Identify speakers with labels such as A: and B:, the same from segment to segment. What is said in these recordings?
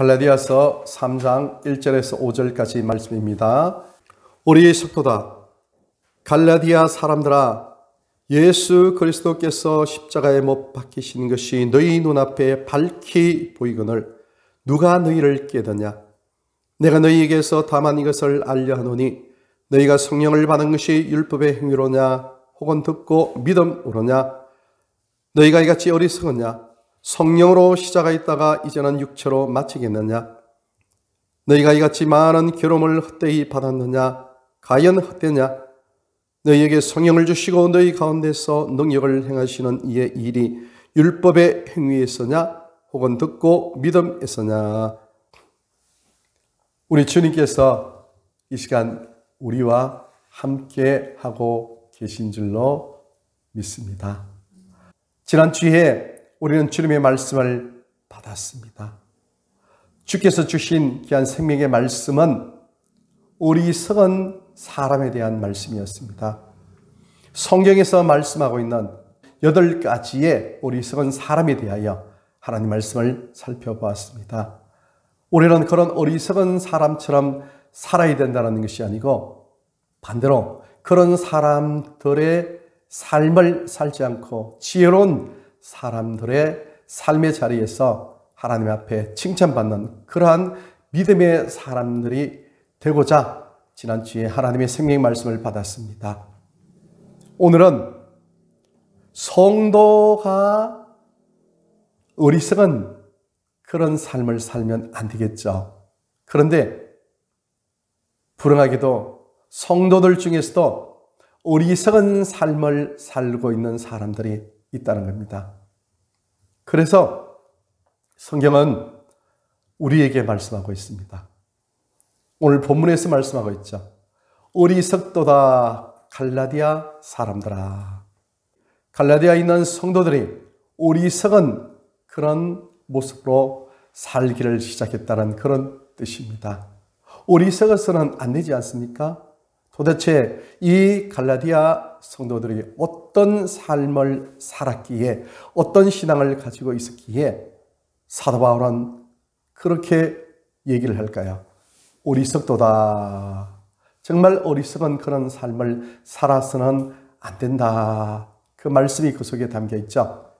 A: 갈라디아서 3장 1절에서 5절까지 말씀입니다. 우리 성도다, 갈라디아 사람들아, 예수 그리스도께서 십자가에 못 박히신 것이 너희 눈앞에 밝히 보이거늘 누가 너희를 깨닫냐? 내가 너희에게서 다만 이것을 알려 하노니 너희가 성령을 받은 것이 율법의 행위로냐 혹은 듣고 믿음으로냐? 너희가 이같이 어리석었냐? 성령으로 시작하였다가 이제는 육체로 마치겠느냐? 너희가 이같이 많은 괴로움을 헛되이 받았느냐? 과연 헛되냐? 너희에게 성령을 주시고 너희 가운데서 능력을 행하시는 이의 일이 율법의 행위에서냐 혹은 듣고 믿음에서냐? 우리 주님께서 이 시간 우리와 함께 하고 계신 줄로 믿습니다. 지난 주에 우리는 주님의 말씀을 받았습니다. 주께서 주신 귀한 생명의 말씀은 어리석은 사람에 대한 말씀이었습니다. 성경에서 말씀하고 있는 8가지의 어리석은 사람에 대하여 하나님 말씀을 살펴보았습니다. 우리는 그런 어리석은 사람처럼 살아야 된다는 것이 아니고 반대로 그런 사람들의 삶을 살지 않고 지혜로운 사람들의 삶의 자리에서 하나님 앞에 칭찬받는 그러한 믿음의 사람들이 되고자 지난주에 하나님의 생명의 말씀을 받았습니다. 오늘은 성도가 어리석은 그런 삶을 살면 안 되겠죠. 그런데 불행하게도 성도들 중에서도 어리석은 삶을 살고 있는 사람들이 있다는 겁니다. 그래서 성경은 우리에게 말씀하고 있습니다. 오늘 본문에서 말씀하고 있죠. 어리석도다 갈라디아 사람들아. 갈라디아에 있는 성도들이 어리석은 그런 모습으로 살기를 시작했다는 그런 뜻입니다. 어리석어서는 안 되지 않습니까? 도대체 이 갈라디아 성도들이 어떤 삶을 살았기에, 어떤 신앙을 가지고 있었기에 사도 바울은 그렇게 얘기를 할까요? 어리석도다. 정말 어리석은 그런 삶을 살아서는 안 된다. 그 말씀이 그 속에 담겨 있죠.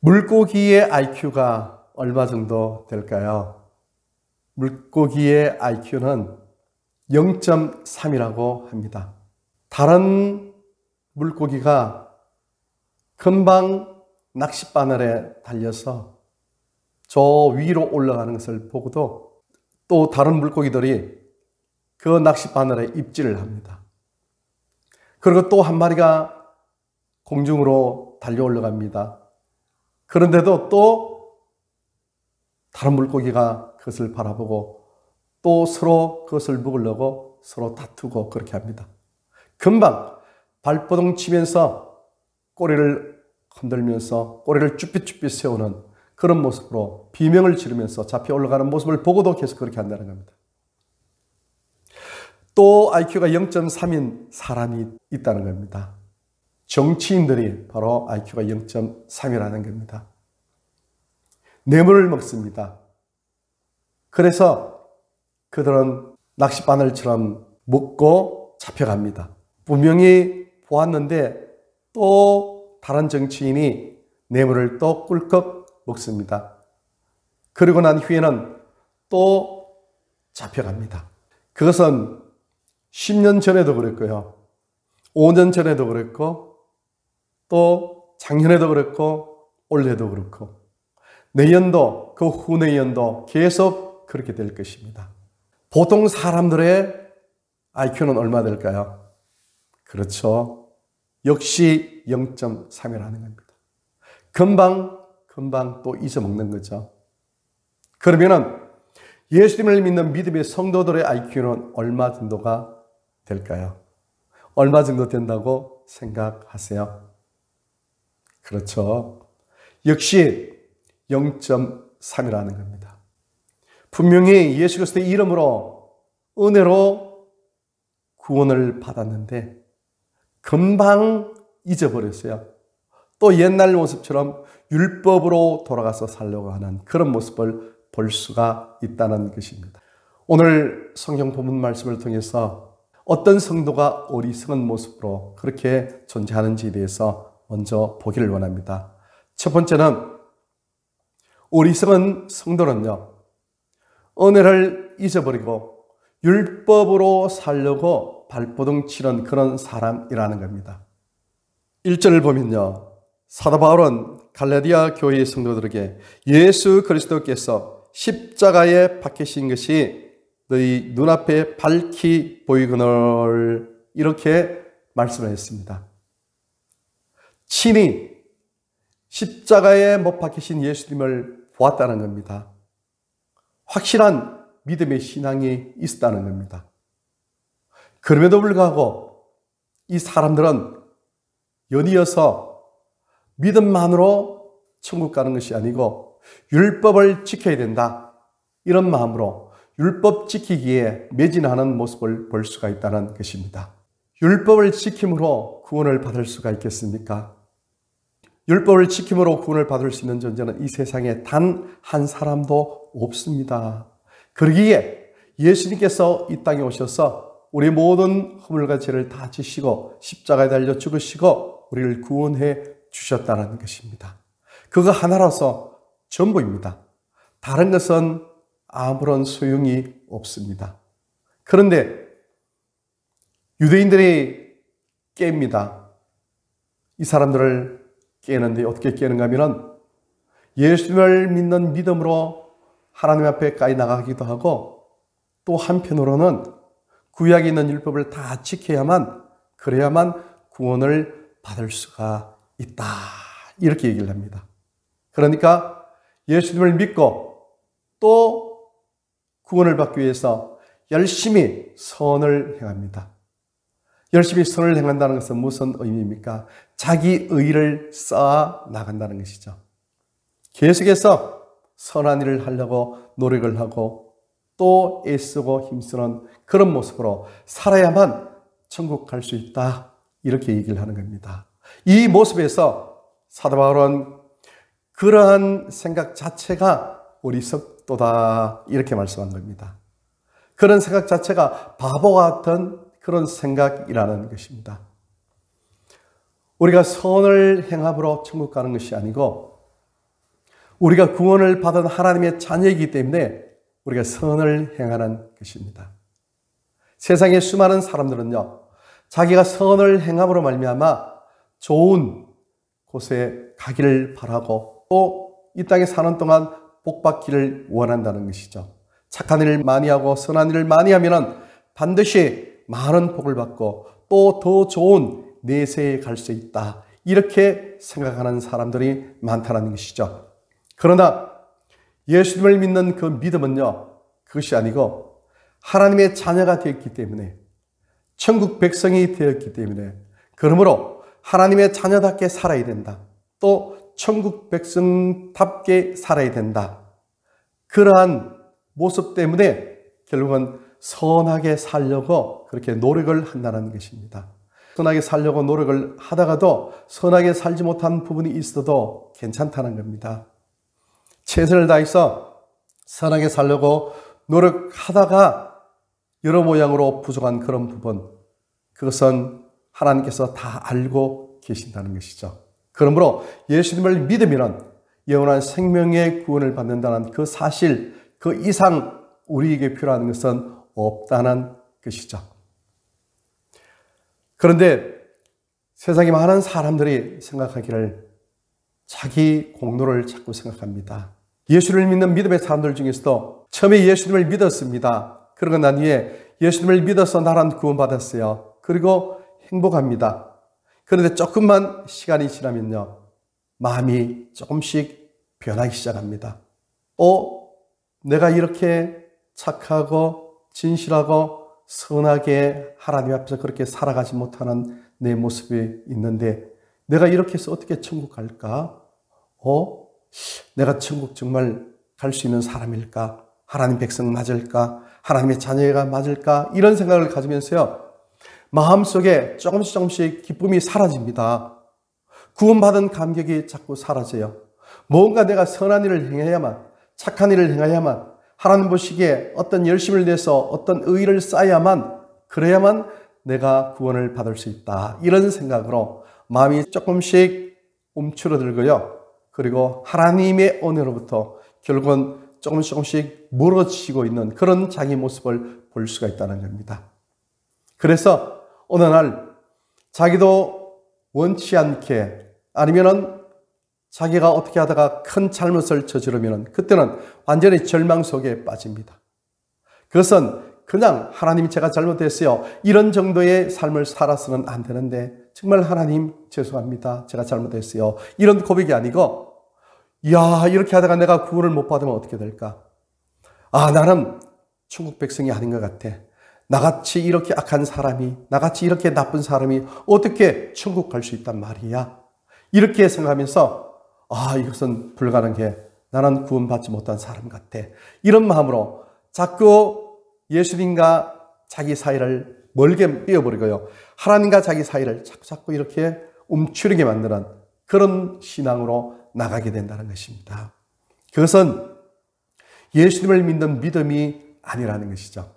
A: 물고기의 IQ가 얼마 정도 될까요? 물고기의 IQ는 0.3이라고 합니다. 다른 물고기가 금방 낚싯바늘에 달려서 저 위로 올라가는 것을 보고도 또 다른 물고기들이 그 낚싯바늘에 입질을 합니다. 그리고 또 한 마리가 공중으로 달려 올라갑니다. 그런데도 또 다른 물고기가 그것을 바라보고 또 서로 그것을 먹으려고 서로 다투고 그렇게 합니다. 금방 발버둥 치면서 꼬리를 흔들면서 꼬리를 쭈삣쭈삣 세우는 그런 모습으로 비명을 지르면서 잡혀 올라가는 모습을 보고도 계속 그렇게 한다는 겁니다. 또 IQ가 0.3인 사람이 있다는 겁니다. 정치인들이 바로 IQ가 0.3이라는 겁니다. 뇌물을 먹습니다. 그래서 그들은 낚싯바늘처럼 먹고 잡혀갑니다. 분명히 보았는데 또 다른 정치인이 뇌물을 또 꿀꺽 먹습니다. 그리고 난 후에는 또 잡혀갑니다. 그것은 10년 전에도 그랬고요. 5년 전에도 그랬고 또 작년에도 그랬고 올해도 그렇고 내년도 그 후내년도 계속 그렇게 될 것입니다. 보통 사람들의 IQ는 얼마 될까요? 그렇죠. 역시 0.3이라는 겁니다. 금방 또 잊어먹는 거죠. 그러면은 예수님을 믿는 믿음의 성도들의 IQ는 얼마 정도가 될까요? 얼마 정도 된다고 생각하세요? 그렇죠. 역시 0.3이라는 겁니다. 분명히 예수 그리스도의 이름으로 은혜로 구원을 받았는데 금방 잊어버렸어요. 또 옛날 모습처럼 율법으로 돌아가서 살려고 하는 그런 모습을 볼 수가 있다는 것입니다. 오늘 성경 본문 말씀을 통해서 어떤 성도가 어리석은 모습으로 그렇게 존재하는지에 대해서 먼저 보기를 원합니다. 첫 번째는 어리석은 성도는요, 은혜를 잊어버리고 율법으로 살려고 발버둥 치는 그런 사람이라는 겁니다. 1절을 보면요, 사도 바울은 갈라디아 교회의 성도들에게 예수 그리스도께서 십자가에 박히신 것이 너희 눈앞에 밝히 보이거늘 이렇게 말씀을 했습니다. 친히 십자가에 못 박히신 예수님을 보았다는 겁니다. 확실한 믿음의 신앙이 있었다는 겁니다. 그럼에도 불구하고 이 사람들은 연이어서 믿음만으로 천국 가는 것이 아니고 율법을 지켜야 된다, 이런 마음으로 율법 지키기에 매진하는 모습을 볼 수가 있다는 것입니다. 율법을 지킴으로 구원을 받을 수가 있겠습니까? 율법을 지킴으로 구원을 받을 수 있는 존재는 이 세상에 단 한 사람도 없습니다. 그러기에 예수님께서 이 땅에 오셔서 우리 모든 허물과 죄를 다 지시고 십자가에 달려 죽으시고 우리를 구원해 주셨다는 것입니다. 그거 하나로서 전부입니다. 다른 것은 아무런 소용이 없습니다. 그런데 유대인들이 깹니다. 이 사람들을 깨는데 어떻게 깨는가 하면 예수님을 믿는 믿음으로 하나님 앞에까지 나가기도 하고, 또 한편으로는 구약에 있는 율법을 다 지켜야만, 그래야만 구원을 받을 수가 있다, 이렇게 얘기를 합니다. 그러니까 예수님을 믿고 또 구원을 받기 위해서 열심히 선을 행합니다. 열심히 선을 행한다는 것은 무슨 의미입니까? 자기 의를 쌓아 나간다는 것이죠. 계속해서 선한 일을 하려고 노력을 하고 또 애쓰고 힘쓰는 그런 모습으로 살아야만 천국 갈 수 있다, 이렇게 얘기를 하는 겁니다. 이 모습에서 사도 바울은 그러한 생각 자체가 어리석도다, 이렇게 말씀한 겁니다. 그런 생각 자체가 바보 같은 그런 생각이라는 것입니다. 우리가 선을 행함으로 천국 가는 것이 아니고 우리가 구원을 받은 하나님의 자녀이기 때문에 우리가 선을 행하는 것입니다. 세상의 수많은 사람들은요, 자기가 선을 행함으로 말미암아 좋은 곳에 가기를 바라고 또 이 땅에 사는 동안 복 받기를 원한다는 것이죠. 착한 일을 많이 하고 선한 일을 많이 하면 반드시 많은 복을 받고 또 더 좋은 내세에 갈 수 있다, 이렇게 생각하는 사람들이 많다는 것이죠. 그러나 예수님을 믿는 그 믿음은요, 그것이 아니고 하나님의 자녀가 되었기 때문에, 천국 백성이 되었기 때문에, 그러므로 하나님의 자녀답게 살아야 된다, 또 천국 백성답게 살아야 된다, 그러한 모습 때문에 결국은 선하게 살려고 그렇게 노력을 한다는 것입니다. 선하게 살려고 노력을 하다가도 선하게 살지 못한 부분이 있어도 괜찮다는 겁니다. 최선을 다해서 선하게 살려고 노력하다가 여러 모양으로 부족한 그런 부분, 그것은 하나님께서 다 알고 계신다는 것이죠. 그러므로 예수님을 믿으면 영원한 생명의 구원을 받는다는 그 사실, 그 이상 우리에게 필요한 것은 없다는 것이죠. 그런데 세상에 많은 사람들이 생각하기를 자기 공로를 자꾸 생각합니다. 예수를 믿는 믿음의 사람들 중에서도 처음에 예수님을 믿었습니다. 그러고 난 후에 예수님을 믿어서 나란 구원받았어요. 그리고 행복합니다. 그런데 조금만 시간이 지나면요, 마음이 조금씩 변하기 시작합니다. 내가 이렇게 착하고 진실하고 선하게 하나님 앞에서 그렇게 살아가지 못하는 내 모습이 있는데 내가 이렇게 해서 어떻게 천국 갈까? 내가 천국 정말 갈 수 있는 사람일까? 하나님 백성 맞을까? 하나님의 자녀가 맞을까? 이런 생각을 가지면서요, 마음속에 조금씩 기쁨이 사라집니다. 구원받은 감격이 자꾸 사라져요. 뭔가 내가 선한 일을 행해야만, 착한 일을 행해야만, 하나님 보시기에 어떤 열심을 내서 어떤 의의를 쌓아야만, 그래야만 내가 구원을 받을 수 있다. 이런 생각으로 마음이 조금씩 움츠러들고요. 그리고 하나님의 은혜로부터 결국은 조금씩 멀어지고 있는 그런 자기 모습을 볼 수가 있다는 겁니다. 그래서 어느 날 자기도 원치 않게 아니면은 자기가 어떻게 하다가 큰 잘못을 저지르면 그때는 완전히 절망 속에 빠집니다. 그것은 그냥 하나님 제가 잘못했어요. 이런 정도의 삶을 살아서는 안 되는데 정말 하나님 죄송합니다. 제가 잘못했어요. 이런 고백이 아니고 이야 이렇게 하다가 내가 구원을 못 받으면 어떻게 될까? 아 나는 천국 백성이 아닌 것 같아. 나같이 이렇게 악한 사람이 나같이 이렇게 나쁜 사람이 어떻게 천국 갈 수 있단 말이야. 이렇게 생각하면서 아 이것은 불가능해. 나는 구원받지 못한 사람 같아. 이런 마음으로 자꾸 예수님과 자기 사이를 멀게 띄어버리고요. 하나님과 자기 사이를 자꾸 이렇게 움츠리게 만드는 그런 신앙으로 나가게 된다는 것입니다. 그것은 예수님을 믿는 믿음이 아니라는 것이죠.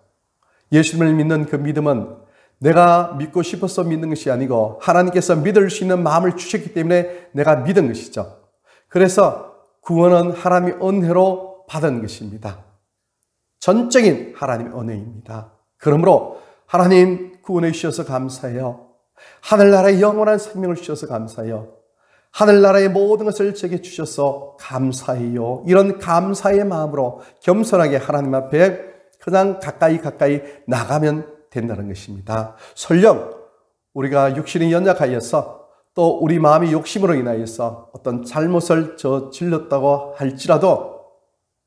A: 예수님을 믿는 그 믿음은 내가 믿고 싶어서 믿는 것이 아니고 하나님께서 믿을 수 있는 마음을 주셨기 때문에 내가 믿은 것이죠. 그래서 구원은 하나님의 은혜로 받은 것입니다. 전적인 하나님의 은혜입니다. 그러므로 하나님 구원해 주셔서 감사해요. 하늘나라의 영원한 생명을 주셔서 감사해요. 하늘나라의 모든 것을 제게 주셔서 감사해요. 이런 감사의 마음으로 겸손하게 하나님 앞에 그냥 가까이 나가면 된다는 것입니다. 설령 우리가 육신이 연약하여서 또 우리 마음이 욕심으로 인하여서 어떤 잘못을 저질렀다고 할지라도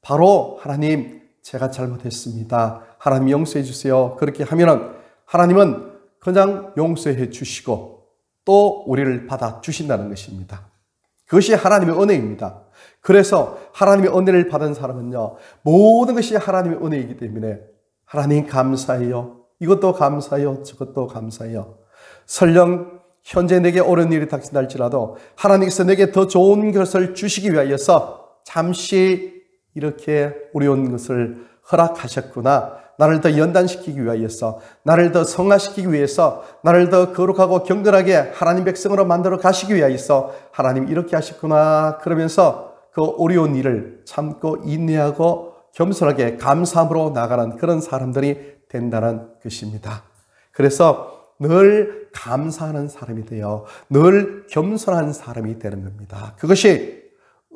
A: 바로 하나님 제가 잘못했습니다. 하나님 용서해 주세요. 그렇게 하면은 하나님은 그냥 용서해 주시고 또 우리를 받아 주신다는 것입니다. 그것이 하나님의 은혜입니다. 그래서 하나님의 은혜를 받은 사람은요, 모든 것이 하나님의 은혜이기 때문에 하나님 감사해요. 이것도 감사해요. 저것도 감사해요. 설령 현재 내게 옳은 일이 닥친다 할지라도 하나님께서 내게 더 좋은 것을 주시기 위하여서 잠시 이렇게 어려운 것을 허락하셨구나. 나를 더 연단시키기 위하여서, 나를 더 성화시키기 위해서, 나를 더 거룩하고 경건하게 하나님 백성으로 만들어 가시기 위하여서 하나님 이렇게 하셨구나. 그러면서 그 어려운 일을 참고 인내하고 겸손하게 감사함으로 나가는 그런 사람들이 된다는 것입니다. 그래서 늘 감사하는 사람이 되어 늘 겸손한 사람이 되는 겁니다. 그것이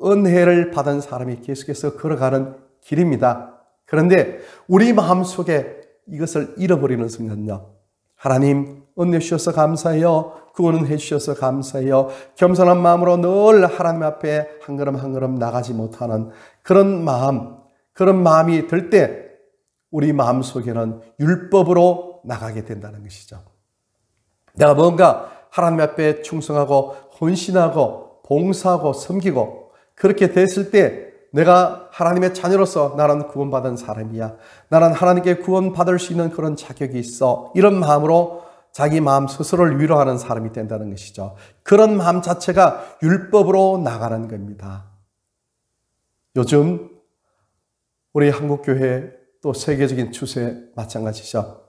A: 은혜를 받은 사람이 계속해서 걸어가는 길입니다. 그런데 우리 마음속에 이것을 잃어버리는 순간요, 하나님 은혜 주셔서 감사해요. 구원해 주셔서 감사해요. 겸손한 마음으로 늘 하나님 앞에 한 걸음 한 걸음 나가지 못하는 그런 마음이 들 때 우리 마음속에는 율법으로 나가게 된다는 것이죠. 내가 뭔가 하나님 앞에 충성하고 헌신하고 봉사하고 섬기고 그렇게 됐을 때 내가 하나님의 자녀로서 나는 구원받은 사람이야. 나는 하나님께 구원받을 수 있는 그런 자격이 있어. 이런 마음으로 자기 마음 스스로를 위로하는 사람이 된다는 것이죠. 그런 마음 자체가 율법으로 나가는 겁니다. 요즘 우리 한국교회 또 세계적인 추세 마찬가지죠.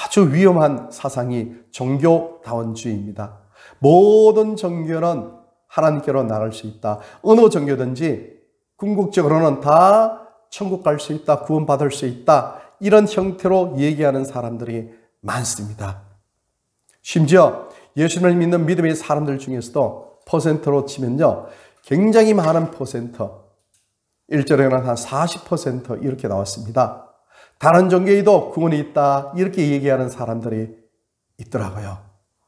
A: 아주 위험한 사상이 종교다원주의입니다. 모든 종교는 하나님께로 나갈 수 있다. 어느 종교든지 궁극적으로는 다 천국 갈 수 있다. 구원받을 수 있다. 이런 형태로 얘기하는 사람들이 많습니다. 심지어 예수님을 믿는 믿음의 사람들 중에서도 퍼센트로 치면요, 굉장히 많은 퍼센트, 1절에는 한 40% 이렇게 나왔습니다. 다른 종교에도 구원이 있다 이렇게 얘기하는 사람들이 있더라고요.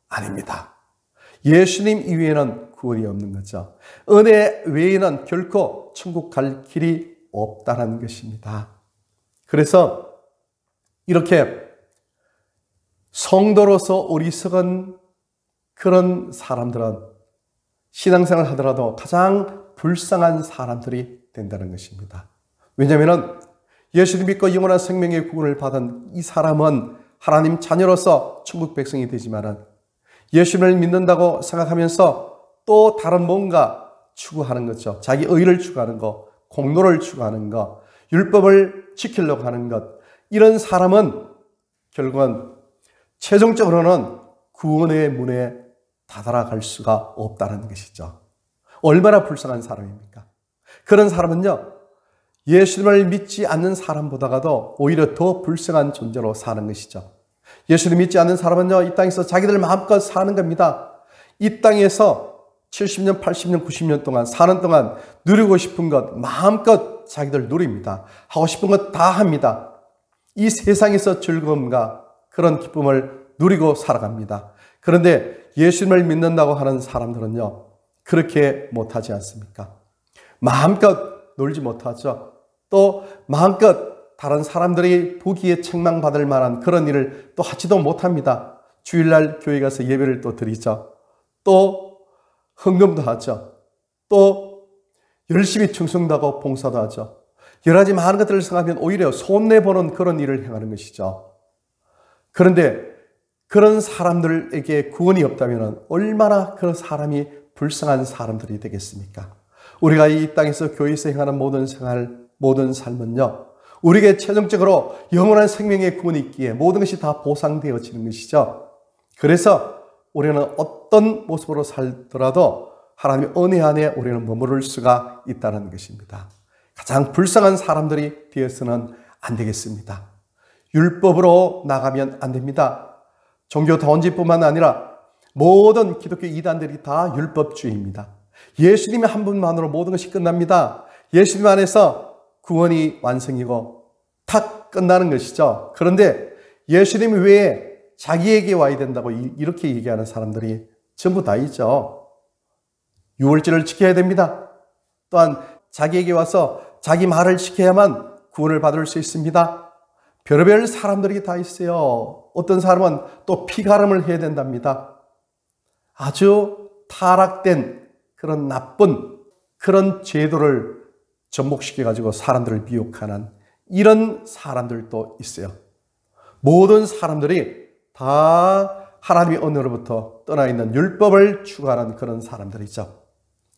A: 아닙니다. 예수님 이외에는 구원이 없는 거죠. 은혜 외에는 결코 천국 갈 길이 없다는 것입니다. 그래서 이렇게 성도로서 어리석은 그런 사람들은 신앙생활을 하더라도 가장 불쌍한 사람들이 된다는 것입니다. 왜냐하면 예수를 믿고 영원한 생명의 구원을 받은 이 사람은 하나님 자녀로서 천국 백성이 되지만 예수를 믿는다고 생각하면서 또 다른 뭔가 추구하는 거죠. 자기 의를 추구하는 거, 공로를 추구하는 것, 율법을 지키려고 하는 것. 이런 사람은 결국은 최종적으로는 구원의 문에 다다라갈 수가 없다는 것이죠. 얼마나 불쌍한 사람입니까? 그런 사람은요, 예수님을 믿지 않는 사람보다도 오히려 더 불쌍한 존재로 사는 것이죠. 예수를 믿지 않는 사람은요, 이 땅에서 자기들 마음껏 사는 겁니다. 이 땅에서 70년, 80년, 90년 동안 사는 동안 누리고 싶은 것 마음껏 자기들 누립니다. 하고 싶은 것 다 합니다. 이 세상에서 즐거움과 그런 기쁨을 누리고 살아갑니다. 그런데 예수님을 믿는다고 하는 사람들은요, 그렇게 못하지 않습니까? 마음껏 놀지 못하죠. 또 마음껏 다른 사람들이 보기에 책망받을 만한 그런 일을 또 하지도 못합니다. 주일날 교회 가서 예배를 또 드리죠. 또 헌금도 하죠. 또 열심히 충성도 하고 봉사도 하죠. 여러 가지 많은 것들을 생각하면 오히려 손해보는 그런 일을 행하는 것이죠. 그런데 그런 사람들에게 구원이 없다면 얼마나 그 사람이 불쌍한 사람들이 되겠습니까? 우리가 이 땅에서 교회에서 행하는 모든 생활, 모든 삶은요, 우리에게 최종적으로 영원한 생명의 구원이 있기에 모든 것이 다 보상되어지는 것이죠. 그래서 우리는 어떤 모습으로 살더라도 하나님의 은혜 안에 우리는 머무를 수가 있다는 것입니다. 가장 불쌍한 사람들이 되어서는 안 되겠습니다. 율법으로 나가면 안 됩니다. 종교 단지뿐만 아니라 모든 기독교 이단들이 다 율법주의입니다. 예수님의 한 분만으로 모든 것이 끝납니다. 예수님 안에서 구원이 완성이고 탁 끝나는 것이죠. 그런데 예수님 외에 자기에게 와야 된다고 이렇게 얘기하는 사람들이 전부 다 있죠. 유월절을 지켜야 됩니다. 또한 자기에게 와서 자기 말을 지켜야만 구원을 받을 수 있습니다. 별의별 사람들이 다 있어요. 어떤 사람은 또 피가름을 해야 된답니다. 아주 타락된 그런 나쁜 그런 제도를 접목시켜가지고 사람들을 미혹하는 이런 사람들도 있어요. 모든 사람들이 다 하나님의 은혜로부터 떠나 있는 율법을 추구하는 그런 사람들이죠.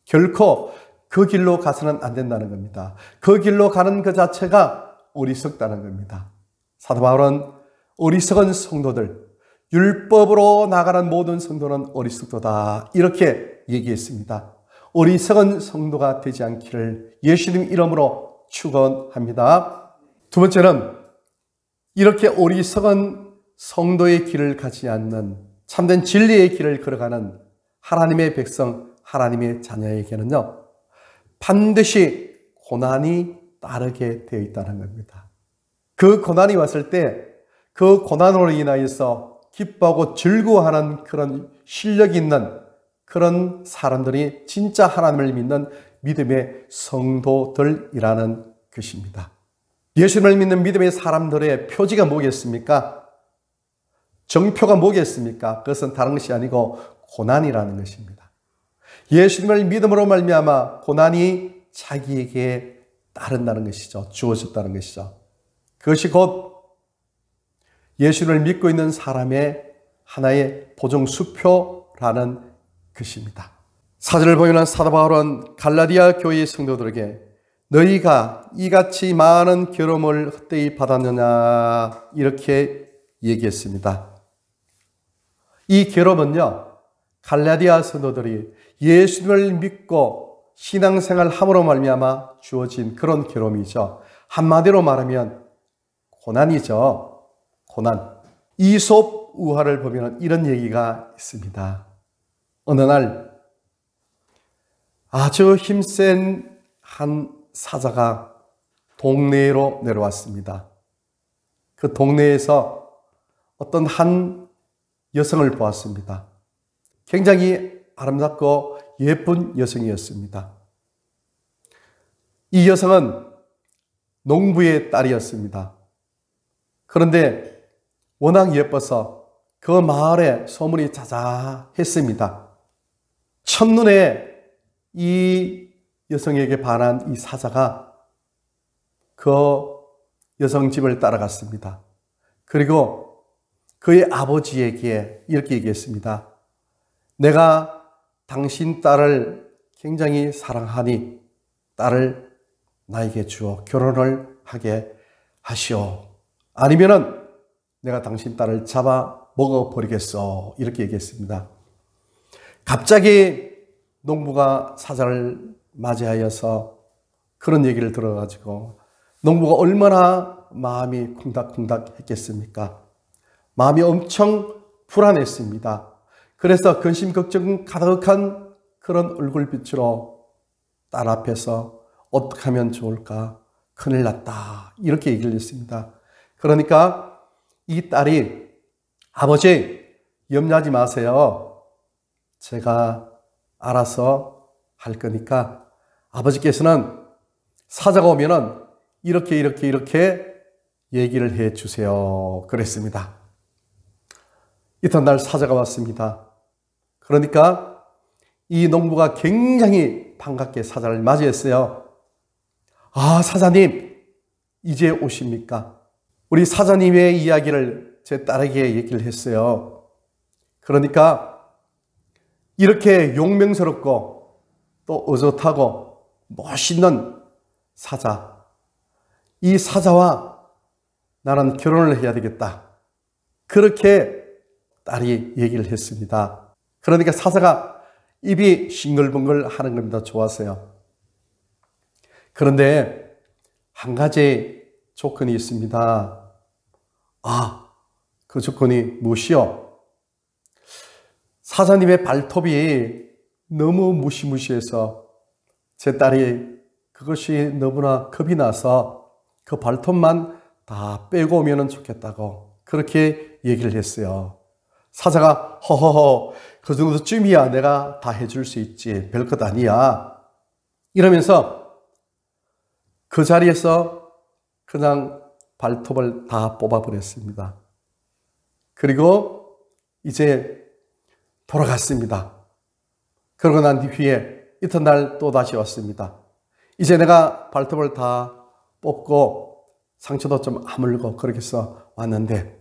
A: 결코 그 길로 가서는 안 된다는 겁니다. 그 길로 가는 그 자체가 어리석다는 겁니다. 사도 바울은 어리석은 성도들, 율법으로 나가는 모든 성도는 어리석도다 이렇게 얘기했습니다. 어리석은 성도가 되지 않기를 예수님 이름으로 축원합니다. 두 번째는 이렇게 어리석은 성도의 길을 가지 않는 참된 진리의 길을 걸어가는 하나님의 백성, 하나님의 자녀에게는요, 반드시 고난이 따르게 되어 있다는 겁니다. 그 고난이 왔을 때 그 고난으로 인하여서 기뻐하고 즐거워하는 그런 실력 있는 그런 사람들이 진짜 하나님을 믿는 믿음의 성도들이라는 것입니다. 예수님을 믿는 믿음의 사람들의 표지가 뭐겠습니까? 정표가 뭐겠습니까? 그것은 다른 것이 아니고 고난이라는 것입니다. 예수님을 믿음으로 말미암아 고난이 자기에게 따른다는 것이죠. 주어졌다는 것이죠. 그것이 곧 예수를 믿고 있는 사람의 하나의 보정수표라는 것입니다. 사절을 보면 사도 바울은 갈라디아 교회의 성도들에게 너희가 이같이 많은 괴로움을 헛되이 받았느냐 이렇게 얘기했습니다. 이 괴로움은요, 갈라디아 성도들이 예수를 믿고 신앙생활 함으로 말미암아 주어진 그런 괴로움이죠. 한마디로 말하면 고난이죠. 고난. 이솝 우화를 보면 이런 얘기가 있습니다. 어느 날 아주 힘센 한 사자가 동네로 내려왔습니다. 그 동네에서 어떤 한 여성을 보았습니다. 굉장히 아름답고 예쁜 여성이었습니다. 이 여성은 농부의 딸이었습니다. 그런데 워낙 예뻐서 그 마을에 소문이 자자했습니다. 첫눈에 이 여성에게 반한 이 사자가 그 여성 집을 따라갔습니다. 그리고 그의 아버지에게 이렇게 얘기했습니다. 내가 당신 딸을 굉장히 사랑하니 딸을 나에게 주어 결혼을 하게 하시오. 아니면은 내가 당신 딸을 잡아 먹어버리겠어. 이렇게 얘기했습니다. 갑자기 농부가 사자를 맞이하여서 그런 얘기를 들어가지고 농부가 얼마나 마음이 쿵닥쿵닥 했겠습니까? 마음이 엄청 불안했습니다. 그래서 근심 걱정 가득한 그런 얼굴빛으로 딸 앞에서 어떻게 하면 좋을까? 큰일 났다. 이렇게 얘기를 했습니다. 그러니까 이 딸이 아버지 염려하지 마세요. 제가 알아서 할 거니까 아버지께서는 사자가 오면은 이렇게 얘기를 해 주세요. 그랬습니다. 이튿날 사자가 왔습니다. 그러니까 이 농부가 굉장히 반갑게 사자를 맞이했어요. 아, 사자님, 이제 오십니까? 우리 사자님의 이야기를 제 딸에게 얘기를 했어요. 그러니까 이렇게 용맹스럽고 또 의젓하고 멋있는 사자, 이 사자와 나는 결혼을 해야 되겠다. 그렇게 딸이 얘기를 했습니다. 그러니까 사자가 입이 싱글벙글 하는 겁니다. 좋았어요. 그런데 한 가지 조건이 있습니다. 아, 그 조건이 무엇이요? 사자님의 발톱이 너무 무시무시해서 제 딸이 그것이 너무나 겁이 나서 그 발톱만 다 빼고 오면 좋겠다고 그렇게 얘기를 했어요. 사자가 허허허 그 정도쯤이야 내가 다 해줄 수 있지 별것 아니야 이러면서 그 자리에서 그냥 발톱을 다 뽑아버렸습니다. 그리고 이제 돌아갔습니다. 그러고 난 뒤에 이튿날 또 다시 왔습니다. 이제 내가 발톱을 다 뽑고 상처도 좀 아물고 그렇게 해서 왔는데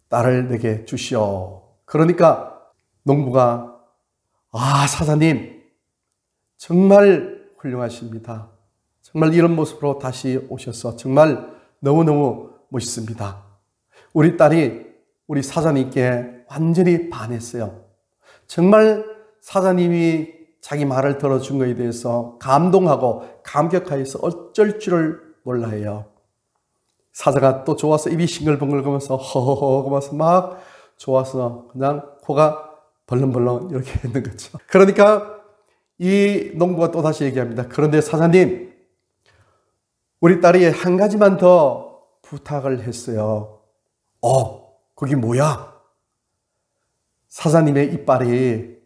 A: 딸을 내게 주시오. 그러니까 농부가 아 사자님 정말 훌륭하십니다. 정말 이런 모습으로 다시 오셔서 정말 너무너무 멋있습니다. 우리 딸이 우리 사자님께 완전히 반했어요. 정말 사자님이 자기 말을 들어준 것에 대해서 감동하고 감격하여서 어쩔 줄을 몰라요. 사자가 또 좋아서 입이 싱글벙글 거면서 허허허 거면서 막 좋아서 그냥 코가 벌렁벌렁 이렇게 있는 거죠. 그러니까 이 농부가 또 다시 얘기합니다. 그런데 사자님 우리 딸이 한 가지만 더 부탁을 했어요. 그게 뭐야? 사자님의 이빨이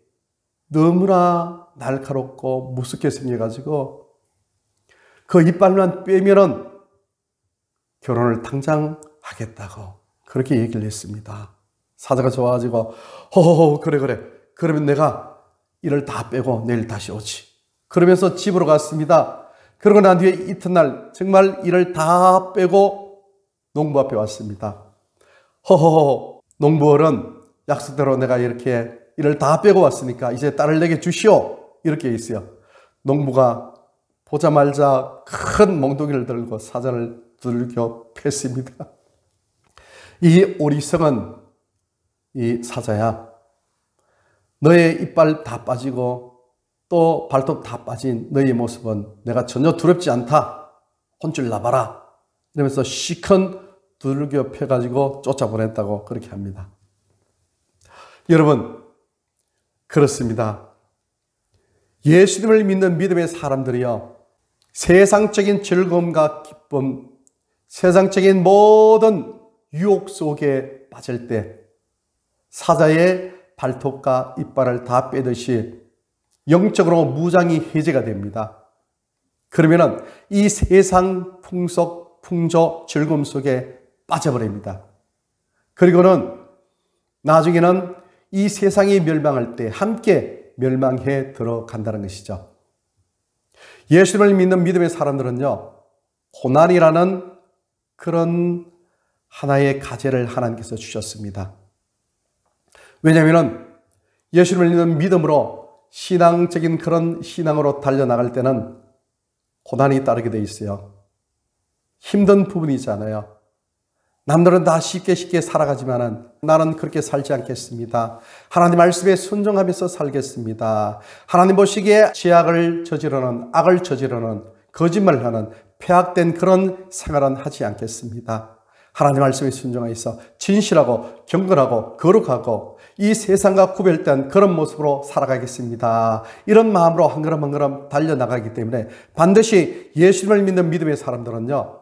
A: 너무나 날카롭고 무섭게 생겨가지고 그 이빨만 빼면은 결혼을 당장 하겠다고 그렇게 얘기를 했습니다. 사자가 좋아가지고 허허허 그래 그러면 내가 이를 다 빼고 내일 다시 오지. 그러면서 집으로 갔습니다. 그러고 난 뒤에 이튿날 정말 이를 다 빼고 농부 앞에 왔습니다. 허허허 농부어른 약속대로 내가 이렇게 이를 다 빼고 왔으니까 이제 딸을 내게 주시오. 이렇게 있어요. 농부가 보자마자 큰 몽둥이를 들고 사자를 두들겨 팼습니다. 이 오리석은 이 사자야. 너의 이빨 다 빠지고 또 발톱 다 빠진 너의 모습은 내가 전혀 두렵지 않다. 혼쭐 나봐라. 이러면서 시큰 두들겨 펴가지고 쫓아보냈다고 그렇게 합니다. 여러분 그렇습니다. 예수님을 믿는 믿음의 사람들이요. 세상적인 즐거움과 기쁨, 세상적인 모든 유혹 속에 빠질 때 사자의 발톱과 이빨을 다 빼듯이 영적으로 무장이 해제가 됩니다. 그러면은 이 세상 풍속, 풍조, 즐거움 속에 빠져버립니다. 그리고는 나중에는 이 세상이 멸망할 때 함께 멸망해 들어간다는 것이죠. 예수님을 믿는 믿음의 사람들은요, 고난이라는 그런 하나의 과제를 하나님께서 주셨습니다. 왜냐하면 예수님을 믿는 믿음으로 신앙적인 그런 신앙으로 달려나갈 때는 고난이 따르게 돼 있어요. 힘든 부분이잖아요. 남들은 다 쉽게 살아가지만은 나는 그렇게 살지 않겠습니다. 하나님 말씀에 순종하면서 살겠습니다. 하나님 보시기에 죄악을 저지르는, 악을 저지르는, 거짓말하는 폐악된 그런 생활은 하지 않겠습니다. 하나님 말씀에 순종하여서 진실하고 경건하고 거룩하고 이 세상과 구별된 그런 모습으로 살아가겠습니다. 이런 마음으로 한 걸음 한 걸음 달려나가기 때문에 반드시 예수님을 믿는 믿음의 사람들은요,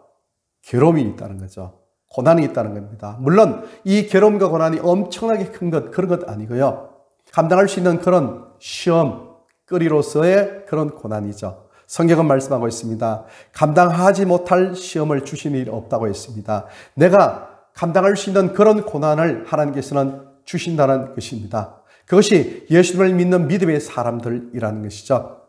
A: 괴로움이 있다는 거죠. 고난이 있다는 겁니다. 물론 이 괴로움과 고난이 엄청나게 큰 것, 그런 것 아니고요. 감당할 수 있는 그런 시험, 거리로서의 그런 고난이죠. 성경은 말씀하고 있습니다. 감당하지 못할 시험을 주신 일이 없다고 했습니다. 내가 감당할 수 있는 그런 고난을 하나님께서는 주신다는 것입니다. 그것이 예수님을 믿는 믿음의 사람들이라는 것이죠.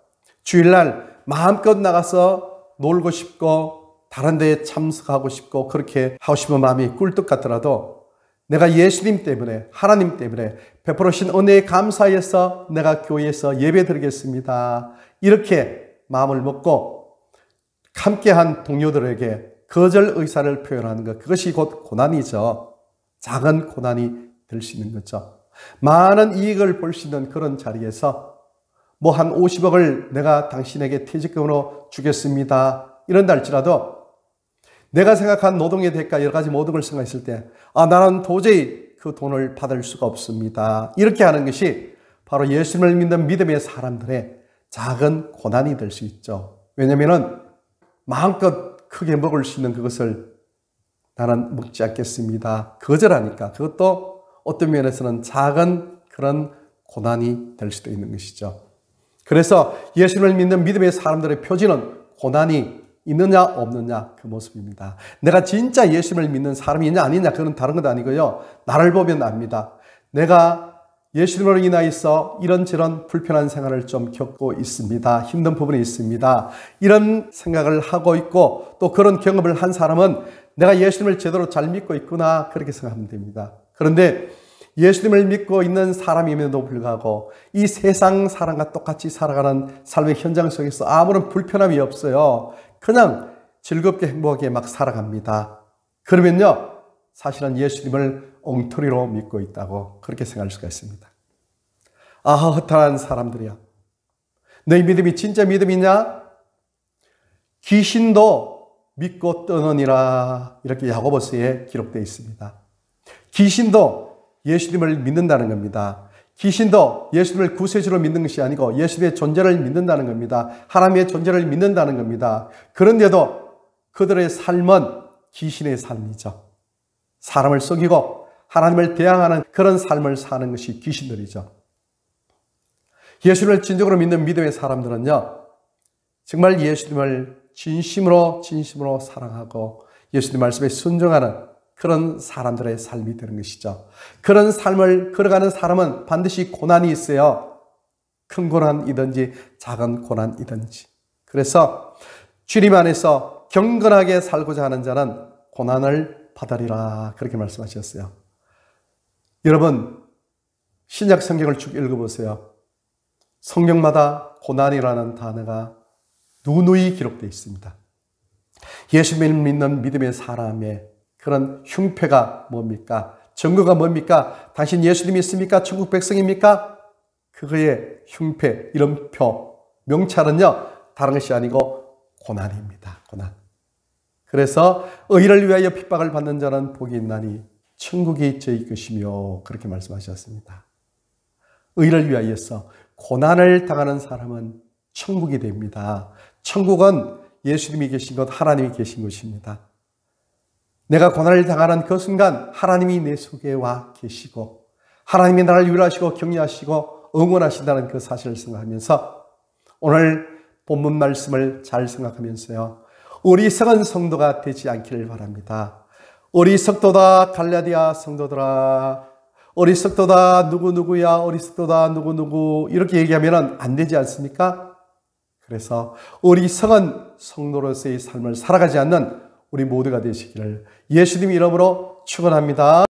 A: 주일날 마음껏 나가서 놀고 싶고 다른 데에 참석하고 싶고 그렇게 하고 싶은 마음이 꿀떡 같더라도 내가 예수님 때문에, 하나님 때문에 베풀으신 은혜에 감사해서 내가 교회에서 예배 드리겠습니다. 이렇게 마음을 먹고 함께한 동료들에게 거절 의사를 표현하는 것, 그것이 곧 고난이죠. 작은 고난이 될 수 있는 거죠. 많은 이익을 볼 수 있는 그런 자리에서 뭐 한 50억을 내가 당신에게 퇴직금으로 주겠습니다. 이런다 할지라도 내가 생각한 노동의 대가 여러 가지 모든 걸 생각했을 때 나는 도저히 그 돈을 받을 수가 없습니다. 이렇게 하는 것이 바로 예수님을 믿는 믿음의 사람들의 작은 고난이 될 수 있죠. 왜냐하면 마음껏 크게 먹을 수 있는 그것을 나는 먹지 않겠습니다. 거절하니까 그것도 어떤 면에서는 작은 그런 고난이 될 수도 있는 것이죠. 그래서 예수님을 믿는 믿음의 사람들의 표지는 고난이 있느냐 없느냐 그 모습입니다. 내가 진짜 예수님을 믿는 사람이냐 아니냐 그건 다른 것 아니고요. 나를 보면 압니다. 내가 예수님으로 인하여서 이런저런 불편한 생활을 좀 겪고 있습니다. 힘든 부분이 있습니다. 이런 생각을 하고 있고 또 그런 경험을 한 사람은 내가 예수님을 제대로 잘 믿고 있구나 그렇게 생각하면 됩니다. 그런데 예수님을 믿고 있는 사람임에도 불구하고 이 세상 사람과 똑같이 살아가는 삶의 현장 속에서 아무런 불편함이 없어요. 그냥 즐겁게 행복하게 막 살아갑니다. 그러면요, 사실은 예수님을 엉터리로 믿고 있다고 그렇게 생각할 수가 있습니다. 허탄한 사람들이야. 너희 믿음이 진짜 믿음이냐? 귀신도 믿고 떠느니라 이렇게 야고보서에 기록되어 있습니다. 귀신도 예수님을 믿는다는 겁니다. 귀신도 예수님을 구세주로 믿는 것이 아니고 예수님의 존재를 믿는다는 겁니다. 하나님의 존재를 믿는다는 겁니다. 그런데도 그들의 삶은 귀신의 삶이죠. 사람을 속이고 하나님을 대항하는 그런 삶을 사는 것이 귀신들이죠. 예수님을 진정으로 믿는 믿음의 사람들은요, 정말 예수님을 진심으로 사랑하고 예수님 말씀에 순종하는 그런 사람들의 삶이 되는 것이죠. 그런 삶을 걸어가는 사람은 반드시 고난이 있어요. 큰 고난이든지 작은 고난이든지. 그래서 주님 안에서 경건하게 살고자 하는 자는 고난을 받으리라 그렇게 말씀하셨어요. 여러분 신약 성경을 쭉 읽어보세요. 성경마다 고난이라는 단어가 누누이 기록되어 있습니다. 예수님을 믿는 믿음의 사람의 그런 흉패가 뭡니까? 증거가 뭡니까? 당신 예수님 믿습니까? 천국 백성입니까? 그거의 흉패, 이름표, 명찰은요 다른 것이 아니고 고난입니다. 고난. 그래서 의를 위하여 핍박을 받는 자는 복이 있나니 천국이 저희 것이며 그렇게 말씀하셨습니다. 의를 위하여서 고난을 당하는 사람은 천국이 됩니다. 천국은 예수님이 계신 것, 하나님이 계신 것입니다. 내가 고난을 당하는 그 순간 하나님이 내 속에 와 계시고 하나님이 나를 위로하시고 격려하시고 응원하신다는 그 사실을 생각하면서 오늘 본문 말씀을 잘 생각하면서요, 어리석은 성도가 되지 않기를 바랍니다. 어리석도다 갈라디아 성도들아, 어리석도다 누구누구야, 어리석도다 누구누구 이렇게 얘기하면 안 되지 않습니까? 그래서 어리석은 성도로서의 삶을 살아가지 않는 우리 모두가 되시기를 예수님 이름으로 축원합니다.